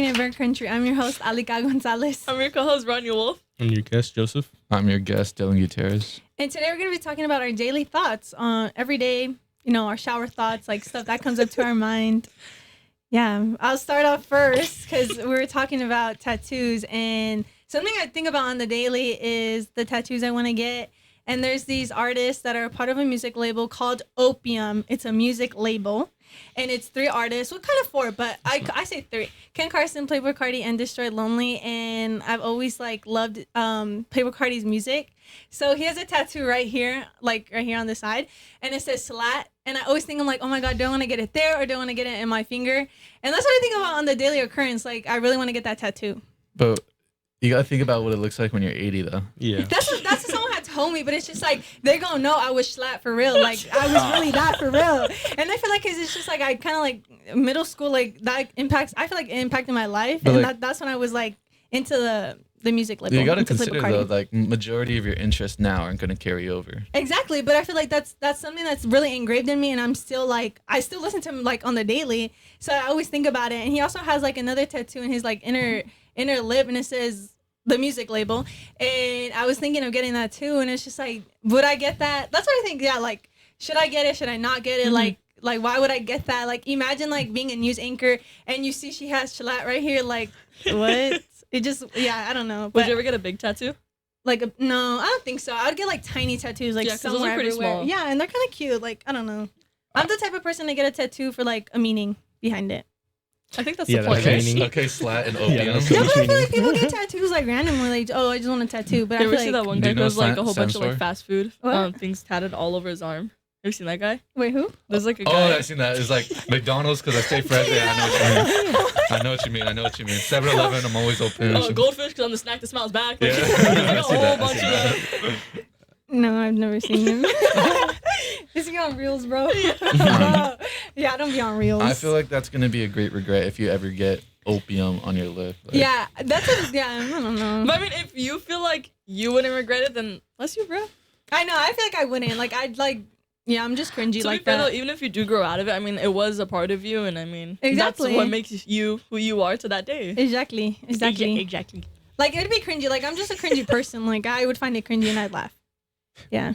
tuning in Bear Country. I'm your host, Alika Gonzalez. I'm your co-host, Ronnie Wolf. I'm your guest, Joseph. I'm your guest, Dylan Gutierrez. And today we're going to be talking about our daily thoughts on every day, our shower thoughts, like stuff that comes up to our mind. Yeah, I'll start off first because we were talking about tattoos, and something I think about on the daily is the tattoos I want to get. And there's these artists that are a part of a music label called Opium. It's a music label. And it's 3 artists. Well, kind of 4, but I say 3. Ken Carson, Playboi Carti, and Destroy Lonely. And I've always loved Playboi Carti's music. So he has a tattoo right here on the side, and it says Slat. And I always think, I'm like, oh my God, do I want to get it there or do I want to get it in my finger? And that's what I think about on the daily occurrence. Like, I really want to get that tattoo. But you gotta think about what it looks like when you're 80, though. Yeah. That's what someone had told me, but it's just like they're gonna know I was Slat for real. Like I was really that for real. And I feel like it's just like I kind of like middle school, like that impacts. I feel like it impacted my life, but and that's when I was like into the music label. You gotta consider though, like majority of your interests now aren't gonna carry over. Exactly, but I feel like that's something that's really engraved in me, and I'm still like I still listen to him like on the daily, so I always think about it. And he also has like another tattoo in his like inner lip, and it says the music label. And I was thinking of getting that too, and it's just like, would I get that? That's what I think. Yeah, like should I get it? Should I not get it? Like why would I get that? Like imagine like being a news anchor and you see she has Shalat right here. Like what? It just I don't know. Would you ever get a big tattoo? Like no, I don't think so. I would get like tiny tattoos, like somewhere those are pretty everywhere. small. Yeah, and they're kind of cute. Like I don't know. I'm the type of person to get a tattoo for like a meaning behind it. I think that's the point. Okay, Slat and Opium. Yeah, but I feel like people get tattoos like randomly, like I just want a tattoo. But I you feel ever see like that one guy who has like a whole bunch of Sensor? like fast food things tatted all over his arm? Have you seen that guy? wait, who? There's like a guy. Oh, I've seen that. It's like McDonald's because I stay fresh. Yeah, I know what you mean. 7-Eleven, I'm always open. Goldfish because I'm the snack that smells back. Yeah. Like, a I see whole that, bunch I of see that. No, I've never seen him. Is he on Reels, bro? Yeah, I don't be on Reels. I feel like that's gonna be a great regret if you ever get Opium on your lip. Like, yeah, I don't know. But I mean, if you feel like you wouldn't regret it, then bless you, bro. I know. I feel like I wouldn't. Like I'd like. Yeah, I'm just cringy To like be fair, that. though, even if you do grow out of it, I mean, it was a part of you, and I mean, Exactly. that's what makes you who you are to that day. Exactly. Exactly. Like it'd be cringy. Like I'm just a cringy person. Like I would find it cringy and I'd laugh. Yeah.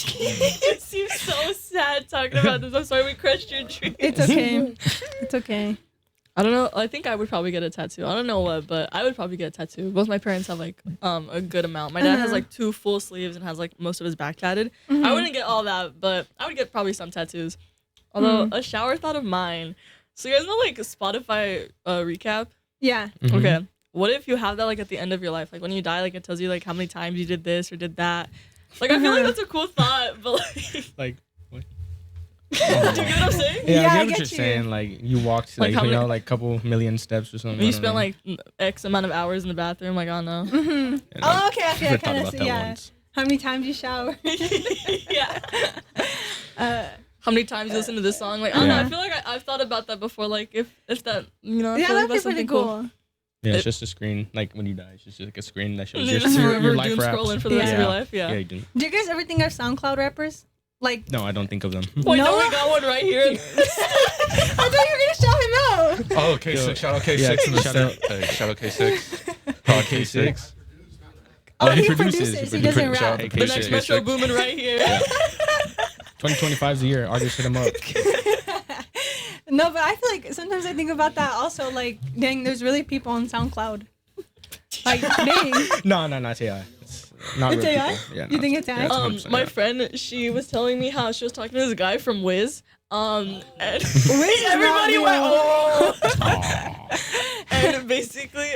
You seem so sad talking about this. I'm sorry we crushed your dreams. It's okay. It's okay. I don't know. I think I would probably get a tattoo. I don't know what, but I would probably get a tattoo. Both my parents have like a good amount. My dad has like 2 full sleeves and has like most of his back tatted. I wouldn't get all that, but I would get probably some tattoos. Although a shower thought of mine. So you guys know like Spotify recap? Yeah. Mm-hmm. Okay. What if you have that like at the end of your life? Like when you die, like it tells you like how many times you did this or did that. Like I feel like that's a cool thought, but like what? do you get what I'm saying? Yeah, I I get what get you're you. saying. Like you walked Like, like how many- like couple million steps or something. You I don't spent know. like X amount of hours in the bathroom. Like I don't know. Mm-hmm. Yeah, Oh, okay. I never thought kind of about see. that Yeah. once. How many times you shower? Yeah. How many times you listen to this song? Like I don't know. I feel like I've thought about that before. Like if that I Yeah, feel like that'd be that's pretty something cool. Yeah, it's just a screen. Like when you die, it's just like a screen that shows You just your remember life doom wraps. scrolling for the rest of your life. Yeah. Yeah, you do. Do you guys ever think of SoundCloud rappers? Like, No, I don't think of them. Wait, No? no, we got one right here. I thought you were gonna shout him out. Oh, K6. Shout out K6 Yeah, in the shout set. Hey, shout out K6. K6. Oh, he produces. produces. He He doesn't produces. rap. Hey, The next K6. Metro Boomin right here. 2025 is the year. Artists hit them up. No, but I feel like sometimes I think about that also. Like, dang, there's really people on SoundCloud. Like, dang. No, not AI. It's not It's real AI? people. Yeah, You think it's AI? 100% My AI. friend, she was telling me how she was talking to this guy from Wiz. And is everybody not went, real. oh. And basically,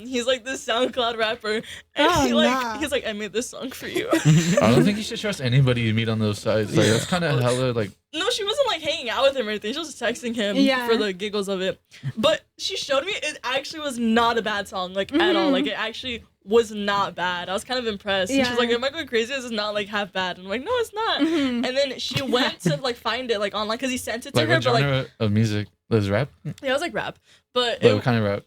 he's like this SoundCloud rapper, and Oh, he's like, I made this song for you. I don't think you should trust anybody you meet on those sites. Like that's kind of hella like. No, she wasn't like hanging out with him or anything. She was just texting him Yeah. for the giggles of it. But she showed me it actually was not a bad song, like at all. Like it actually was not bad. I was kind of impressed. And Yeah. she's like, "Am I going crazy? This is not like half bad." And I'm like, "No, it's not." Mhm. And then she went to like find it like online because he sent it to Like her. what But like, genre of music? Does rap? yeah, it was like rap, but Like, what kind of rap?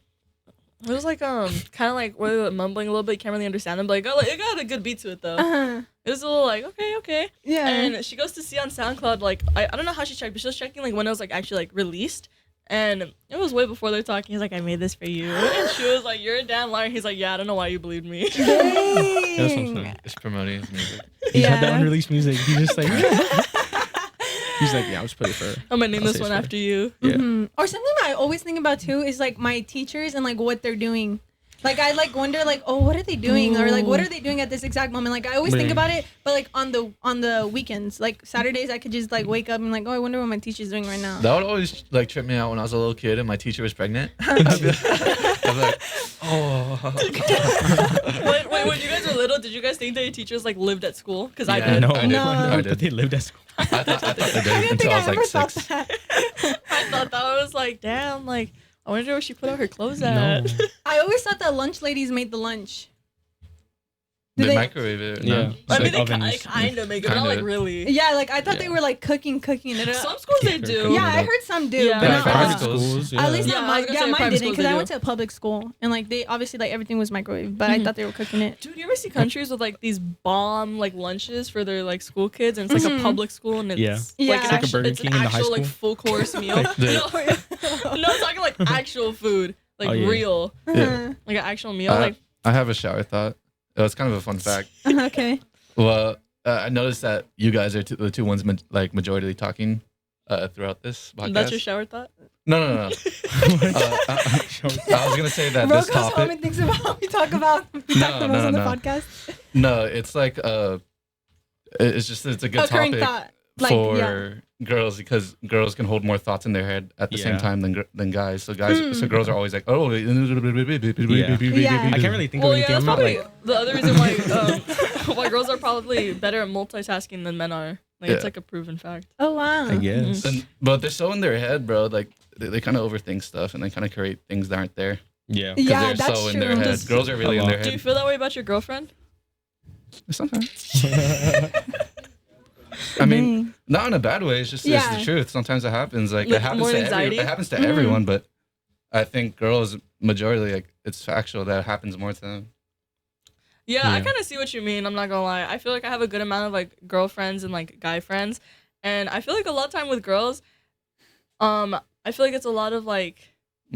it was like kind of like where they were mumbling a little bit. You can't really understand them, but it got a good beat to it though. Uh-huh. It was a little like okay. Yeah. And she goes to see on SoundCloud, like I don't know how she checked, but she was checking like when it was like actually like released. And it was way before they're talking. He's like, I made this for you. And she was like, you're a damn liar. He's like, yeah, I don't know why you believed me. That's what I'm saying. It's promoting his music. He had the Yeah. unreleased music. He's just like, he's like, yeah, I'll just play it for her. I'm going to name I'll this say one it's after you. Yeah. Mhm. Or something that I always think about too is like my teachers and like what they're doing. Like I like wonder like, oh, what are they doing? Or like what are they doing at this exact moment? Like I always think Right. about it, but like on the weekends, like Saturdays, I could just like wake up and like, oh, I wonder what my teacher's doing right now. That would always like trip me out when I was a little kid and my teacher was pregnant. I'd be like, oh. Wait, when you guys were little, did you guys think that your teachers like lived at school? Because I Yeah, did. No, I did. No. I but did. they lived at school. I thought they I did didn't until think I I was ever like thought 6. that. I thought that I was like, damn, like, I wonder where she put all her clothes No. at. I always thought that lunch ladies made the lunch. Do They they- microwave it. Yeah. No? I mean, Like they ovens. kind of make it, but not Kinda. like really. Yeah, like I thought they Yeah. were like cooking it. Some schools they do. Yeah, I heard some do, Yeah, but like not private all. schools. At least Yeah, not I was mine. gonna Yeah, say mine private didn't schools because they I do. went to a public school and like they obviously like everything was microwave, but I thought they were cooking it. Dude, you ever see countries with like these bomb like lunches for their like school kids, and it's like a public school, and it's Yeah. Yeah. like It's an like a actual, Burger it's an King in the high actual like school. full course meal. the- No, I'm talking like actual food, like Oh, yeah. real, Yeah. like an actual meal. I, Like I have a shower thought. It was kind of a fun fact. Okay. Well, I noticed that you guys are the two ones like majority talking throughout this podcast. that's your shower thought. No. I was gonna say that Bro this goes home topic. and thinks about how we talk about No, McDonald's on the no. podcast. No, it's like it's a good Occurring topic thought. Like, for yeah. girls because girls can hold more thoughts in their head at the same Yeah. time than guys. So so Hmm. girls are always like, oh, Yeah. I can't really think Well, of yeah, anything. that's I'm not probably like, the other reason why why girls are probably better at multitasking than men are. Like it's Yeah. like a proven fact. Oh wow. I guess. But they're so in their head, bro. Like they kind of overthink stuff and they kind of create things that aren't there Yeah. because Yeah, they're that's so in true. their head. Does- Girls are really in their Do you head. feel that way about your girlfriend? Sometimes. I mean, Dang. not in a bad way. It's just it's Yeah. the truth. Sometimes it happens. Like Like, it happens more to anxiety? it happens to Mhm. everyone, but I think girls majority like it's factual that it happens more to them. Yeah, I Yeah. kind of see what you mean. I'm not gonna lie. I feel like I have a good amount of like girlfriends and like guy friends, and I feel like a lot of time with girls, I feel like it's a lot of like.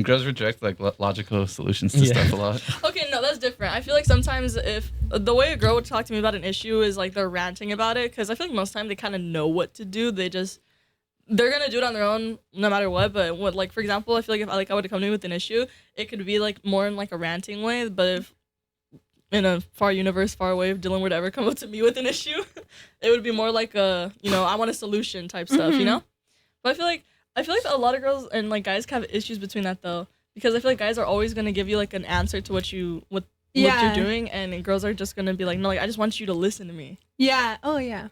Girls reject like logical solutions to Yeah. stuff a lot. Okay, no, that's different. I feel like sometimes if the way a girl would talk to me about an issue is like they're ranting about it, because I feel like most time they kind of know what to do. They're gonna do it on their own no matter what. But what, like for example, I feel like if I would come to me with an issue, it could be like more in like a ranting way. But if in a far universe, far away, if Dylan would ever come up to me with an issue, it would be more like a I want a solution type stuff, you know. But I feel like a lot of girls and like guys have issues between that though, because I feel like guys are always gonna give you like an answer to what you're doing, and girls are just gonna be like, no, like I just want you to listen to me. Yeah. Oh yeah.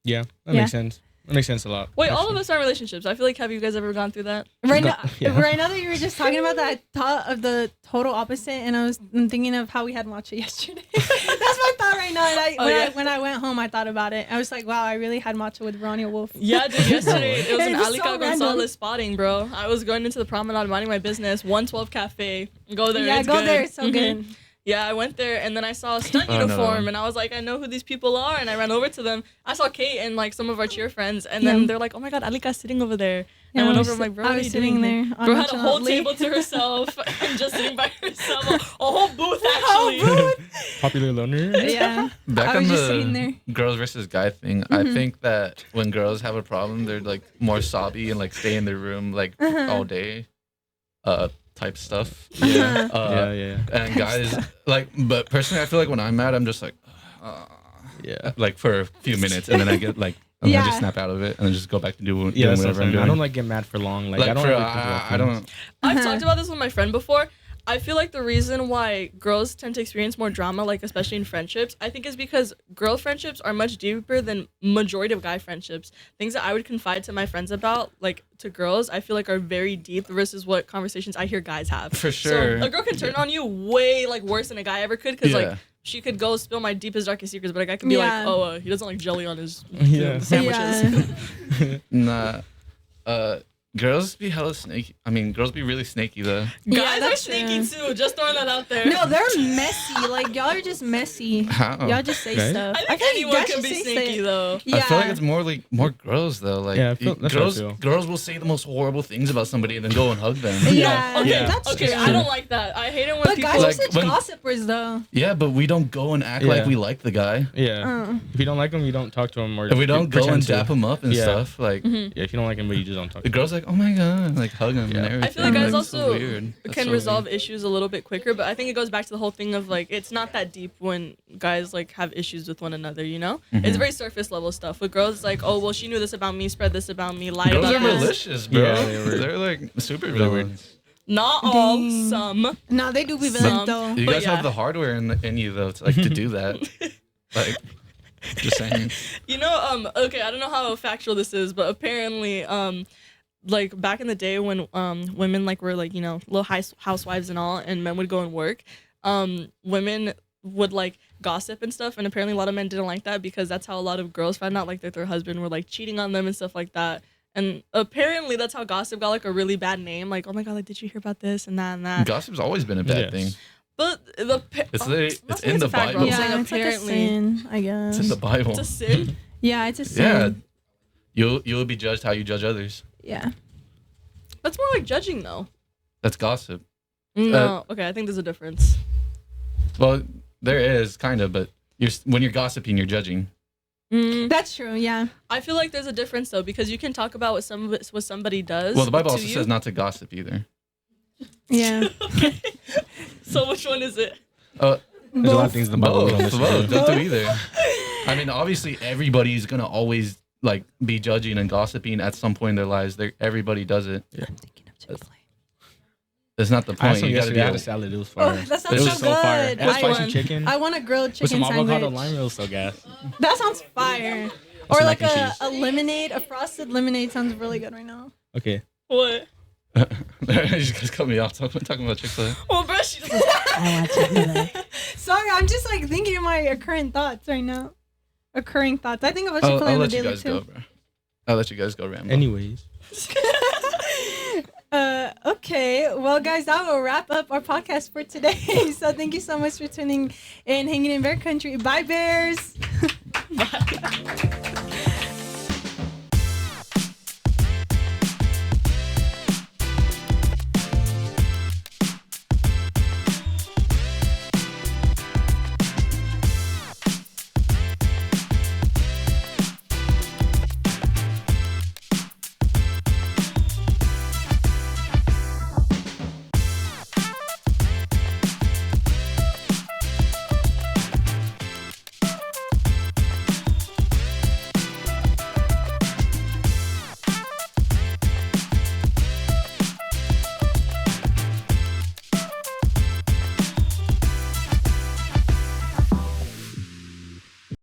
Yeah, that Yeah. makes sense. That makes sense a lot. Wait, all of actually. us are in relationships. I feel like have you guys ever gone through that? Right Go- now, yeah. right now that you were just talking about that, I thought of the total opposite, and I'm thinking of how we had matcha yesterday. That's my thought right now. And when I went home, I thought about it. I was like, wow, I really had matcha with Ronnie Wolf. Yeah, dude. Yesterday it was an It was so Alika random. Gonzalez spotting, bro. I was going into the promenade, minding my business. 112 Cafe. Go there. Yeah, it's go good. there. It's so Mhm. good. Yeah, I went there and then I saw a stunt Oh, no. uniform and I was like, I know who these people are, and I ran over to them. I saw Kate and like some of our cheer friends, and then Yeah. they're like, oh my god, Alika's sitting over there. Yeah, And I went I over, was I'm like, bro, I what are was you sitting doing there. here? Bro had a whole nonchalantly. table to herself and just sitting by herself. A whole booth actually. Popular loner. Yeah. Back I on was just sitting there. the girls versus guy thing, I think that when girls have a problem, they're like more sobby and like stay in their room like all day, type stuff. Yeah. Uh, Yeah. And guys like, but personally, I feel like when I'm mad, I'm just like, Yeah. like for a few minutes, and then I get like, and then I just Yeah. snap out of it, and then just go back to doing Yeah, that's whatever what I'm doing. I don't like get mad for long. Like, Like I don't. for, like interrupt I things. don't. I've talked about this with my friend before. I feel like the reason why girls tend to experience more drama, like especially in friendships, I think is because girl friendships are much deeper than majority of guy friendships. Things that I would confide to my friends about, like to girls, I feel like are very deep versus what conversations I hear guys have. For sure. So a girl can turn on you way like worse than a guy ever could, because Yeah. like she could go spill my deepest darkest secrets, but a guy could be Yeah. like, oh, he doesn't like jelly on his Yeah. sandwiches. Yeah. Nah. Girls be hella snaky. I mean, girls be really snaky though. Yeah, Guys are that's sneaky too. Just throwing that out there. No, they're messy. Like y'all are just messy. How? Y'all just say Okay. stuff. I think anyone guys can just be say sneaky stuff. though. Yeah. I feel like it's more girls though. Like Yeah, I feel- that's how I feel. girls will say the most horrible things about somebody and then go and hug them. Yeah, Okay, Yeah. that's okay, true. I don't like that. I hate it when But people guys are Like, such when- gossipers, though. Yeah, but we don't go and act Yeah. like we like the guy. Yeah. If you don't like him, you don't talk to him, or If we don't go and pretend to. dap him up and Yeah. stuff, like Yeah, if you don't like him, but you just don't talk. the to girls like, oh my god, like hug him and Yeah. everything. I feel like guys It's so also weird. That's can so resolve weird. issues a little bit quicker, but I think it goes back to the whole thing of like it's not that deep when guys like have issues with one another, you know? It's very surface level stuff. With girls, it's like, oh well, she knew this about me, spread this about me, lied Girls about are Yeah. this. malicious, bro. Yeah, They're like super Really weird. villains. Not all, Dang. some. No, they do be Some. villains, though. You But guys yeah. have the hardware in you though, to, like to do that. Like, just saying. You know, okay, I don't know how factual this is, but apparently, like back in the day when women like were like, you know, little housewives and all, and men would go and work, women would like gossip and stuff, and apparently a lot of men didn't like that because that's how a lot of girls found out like that their husband were like cheating on them and stuff like that. And apparently that's how gossip got like a really bad name. Like, oh my god, like did you hear about this and that and that? Gossip's always been a bad Yes. thing. But the It's I'm it's saying in it's the a fact, Bible. I'm Yeah, saying it's like a apparently sin, I guess. It's in the Bible. it's a sin. Yeah, it's a sin. Yeah. You'll be judged how you judge others. Yeah. That's more like judging though. That's gossip. No, okay, I think there's a difference. Well, there is kind of, but when you're gossiping, you're judging. That's true, yeah. I feel like there's a difference though because you can talk about what somebody does. Well, the Bible to also you. says not to gossip either. Yeah. So which one is it? There's a lot of things in the Bible we don't listen to. Don't do either. I mean, obviously, everybody's gonna always like be judging and gossiping at some point in their lives. Everybody does it. Yeah. I'm thinking of Chick-fil-A. That's not the I had point. some You gotta yesterday. I had a be. salad. It was Oh, fire. that It sounds was so so fire. good. It was I spicy want- chicken I want a grilled with chicken some avocado sandwich. lime. It was so gas. That sounds fire. Or some like mac and cheese. a lemonade, a frosted lemonade sounds really good right now. Okay. What? You guys cut me off talking about Chick-fil-A. Well, bro, she doesn't. Sorry, I'm just like thinking of my current thoughts right now. Occurring thoughts. I think about Chick-fil-A I'll on the let you daily guys too. go, bro. I'll let you guys go, Rambo. Anyways. Okay, well, guys, that will wrap up our podcast for today. So thank you so much for tuning in, hanging in Bear Country. Bye, Bears. Bye.